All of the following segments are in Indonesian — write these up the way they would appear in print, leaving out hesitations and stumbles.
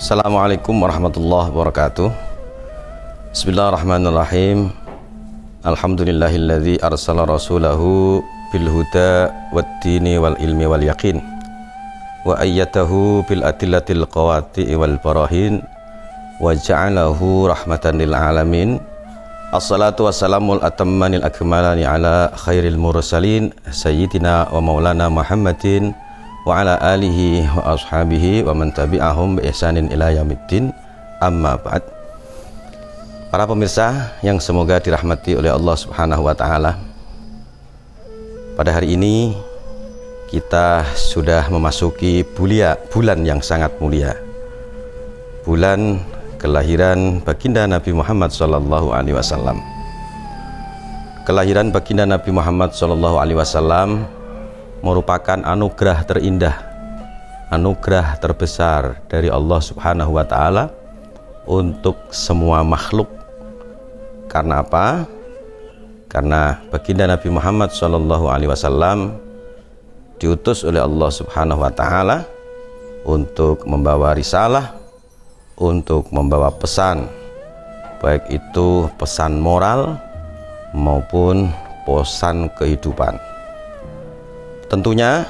Assalamualaikum warahmatullahi wabarakatuh. Bismillahirrahmanirrahim. Alhamdulillahilladzi arsala rasulahu bil huda waddini wal ilmi wal yaqin wa ayyatahu bil adillatil qawati wal barahin wa ja'alahu rahmatan lil alamin. Assalatu wassalamul atammanil akmalani ala khairil mursalin sayyidina wa maulana Muhammadin wa ala alihi wa ashabihi wa man tabi'ahum bi ihsanin ila yaumiddin, amma ba'd. Para pemirsa yang semoga dirahmati oleh Allah Subhanahu wa taala. Pada hari ini kita sudah memasuki bulan yang sangat mulia. Bulan kelahiran baginda Nabi Muhammad sallallahu alaihi wasallam. Kelahiran baginda Nabi Muhammad sallallahu alaihi wasallam merupakan anugerah terindah, anugerah terbesar dari Allah Subhanahu wa taala untuk semua makhluk. Karena apa? Karena baginda Nabi Muhammad sallallahu alaihi wasallam diutus oleh Allah Subhanahu wa taala untuk membawa risalah, untuk membawa pesan, baik itu pesan moral maupun pesan kehidupan. Tentunya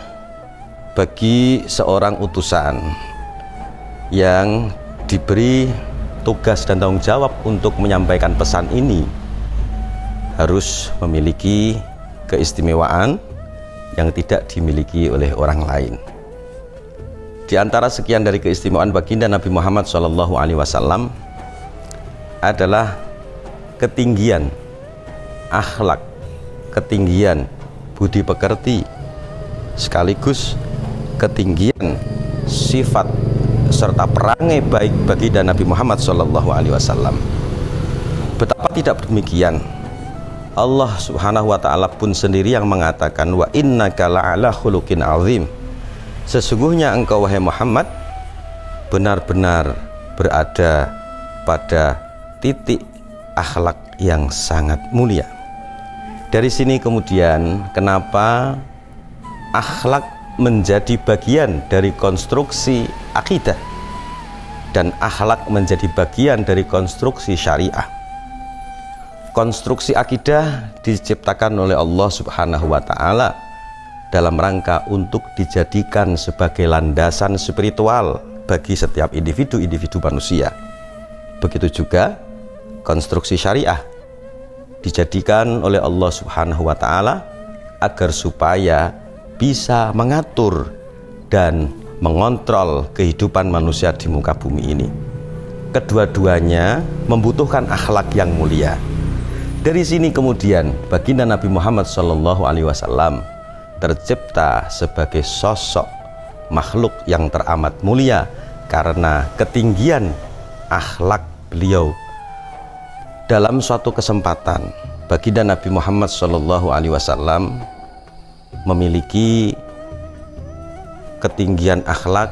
bagi seorang utusan yang diberi tugas dan tanggung jawab untuk menyampaikan pesan ini harus memiliki keistimewaan yang tidak dimiliki oleh orang lain. Di antara sekian dari keistimewaan baginda Nabi Muhammad SAW adalah ketinggian akhlak, ketinggian budi pekerti, sekaligus ketinggian sifat serta perangai baik baginda Nabi Muhammad SAW. Betapa tidak demikian, Allah Subhanahu wa taala pun sendiri yang mengatakan, wa innaka la'ala khuluqin azim. Sesungguhnya engkau wahai Muhammad benar-benar berada pada titik akhlak yang sangat mulia. Dari sini kemudian kenapa akhlak menjadi bagian dari konstruksi akidah dan akhlak menjadi bagian dari konstruksi syariah. Konstruksi akidah diciptakan oleh Allah Subhanahu wa taala dalam rangka untuk dijadikan sebagai landasan spiritual bagi setiap individu manusia. Begitu juga konstruksi syariah dijadikan oleh Allah Subhanahu wa taala agar supaya bisa mengatur dan mengontrol kehidupan manusia di muka bumi ini. Kedua-duanya membutuhkan akhlak yang mulia. Dari sini kemudian baginda Nabi Muhammad SAW tercipta sebagai sosok makhluk yang teramat mulia karena ketinggian akhlak beliau. Dalam suatu kesempatan baginda Nabi Muhammad SAW memiliki ketinggian akhlak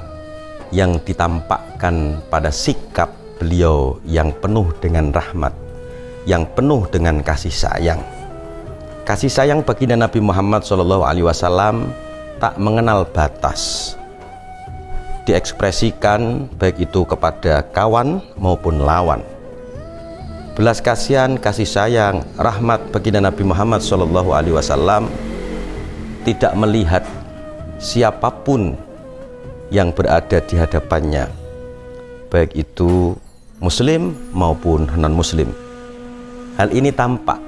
yang ditampakkan pada sikap beliau yang penuh dengan rahmat, yang penuh dengan kasih sayang. Kasih sayang baginda Nabi Muhammad SAW tak mengenal batas, diekspresikan baik itu kepada kawan maupun lawan. Belas kasihan, kasih sayang, rahmat baginda Nabi Muhammad SAW tidak melihat siapapun yang berada di hadapannya, baik itu muslim maupun non-muslim. Hal ini tampak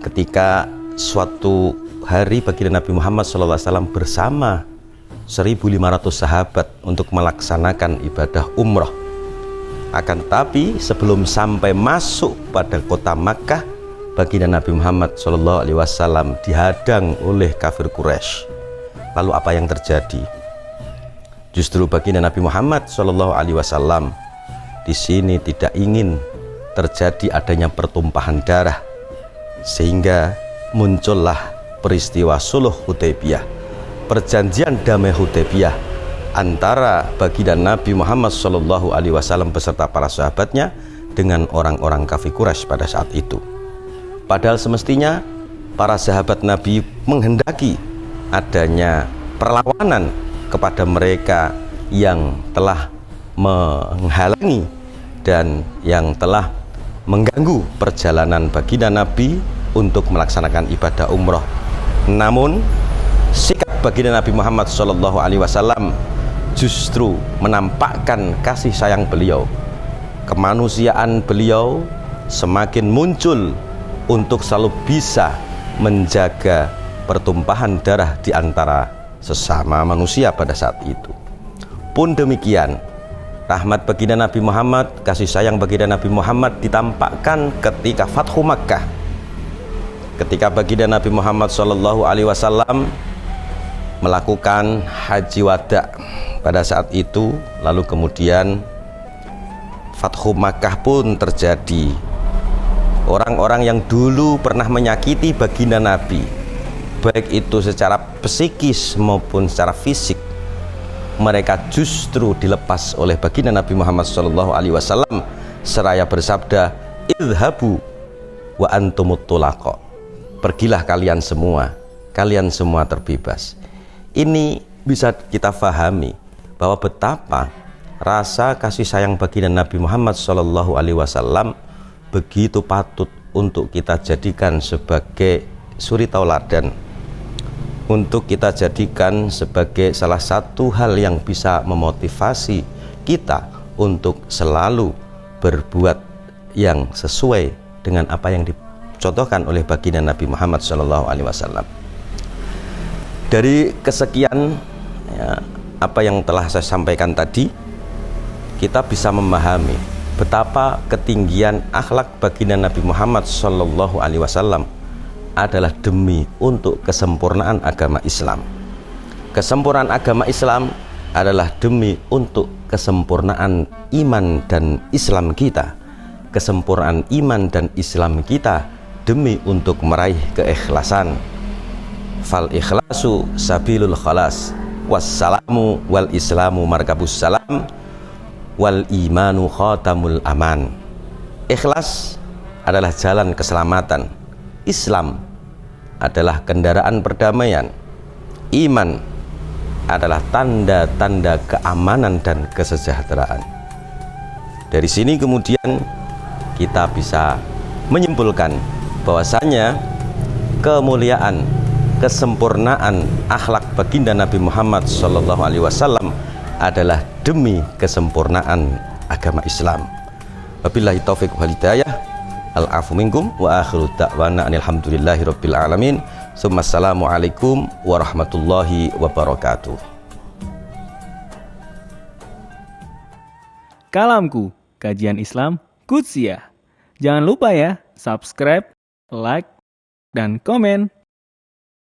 ketika suatu hari baginda Nabi Muhammad SAW bersama 1.500 sahabat untuk melaksanakan ibadah umrah. Akan tetapi sebelum sampai masuk pada kota Makkah, baginda Nabi Muhammad SAW dihadang oleh kafir Quraisy. Lalu apa yang terjadi? Justru baginda Nabi Muhammad SAW di sini tidak ingin terjadi adanya pertumpahan darah, sehingga muncullah peristiwa Suluh Hudaybiyah, perjanjian damai Hudaybiyah antara baginda Nabi Muhammad SAW beserta para sahabatnya dengan orang-orang kafir Quraisy pada saat itu. Padahal semestinya para sahabat Nabi menghendaki adanya perlawanan kepada mereka yang telah menghalangi dan yang telah mengganggu perjalanan baginda Nabi untuk melaksanakan ibadah umroh. Namun sikap baginda Nabi Muhammad SAW justru menampakkan kasih sayang beliau. Kemanusiaan beliau semakin muncul untuk selalu bisa menjaga pertumpahan darah di antara sesama manusia pada saat itu. Pun demikian, rahmat baginda Nabi Muhammad, kasih sayang baginda Nabi Muhammad ditampakkan ketika Fathu Makkah. Ketika baginda Nabi Muhammad SAW melakukan haji wada pada saat itu, lalu kemudian Fathu Makkah pun terjadi. Orang-orang yang dulu pernah menyakiti baginda Nabi, baik itu secara psikis maupun secara fisik, mereka justru dilepas oleh baginda Nabi Muhammad SAW seraya bersabda, idhabu wa antumut tulaqa, pergilah kalian semua terbebas. Ini bisa kita fahami bahwa betapa rasa kasih sayang baginda Nabi Muhammad SAW begitu patut untuk kita jadikan sebagai suri tauladan, untuk kita jadikan sebagai salah satu hal yang bisa memotivasi kita untuk selalu berbuat yang sesuai dengan apa yang dicontohkan oleh baginda Nabi Muhammad SAW. Dari kesekian apa yang telah saya sampaikan tadi, kita bisa memahami betapa ketinggian akhlak baginda Nabi Muhammad SAW adalah demi untuk kesempurnaan agama Islam. Kesempurnaan agama Islam adalah demi untuk kesempurnaan iman dan Islam kita. Kesempurnaan iman dan Islam kita demi untuk meraih keikhlasan. Fal ikhlasu sabilul khalas, wassalamu wal islamu markabus salam, wal imanu khatamul aman. Ikhlas adalah jalan keselamatan, Islam adalah kendaraan perdamaian, iman adalah tanda-tanda keamanan dan kesejahteraan. Dari sini kemudian kita bisa menyimpulkan bahwasanya kemuliaan, kesempurnaan akhlak baginda Nabi Muhammad SAW adalah demi kesempurnaan agama Islam. Wabillahi taufiq wal hidayah. Al-afu minkum wa akhiru da'wana alhamdulillahi rabbil alamin. Assalamualaikum warahmatullahi wabarakatuh. Kalamku, kajian Islam Qudsiah. Jangan lupa ya, subscribe, like, dan komen.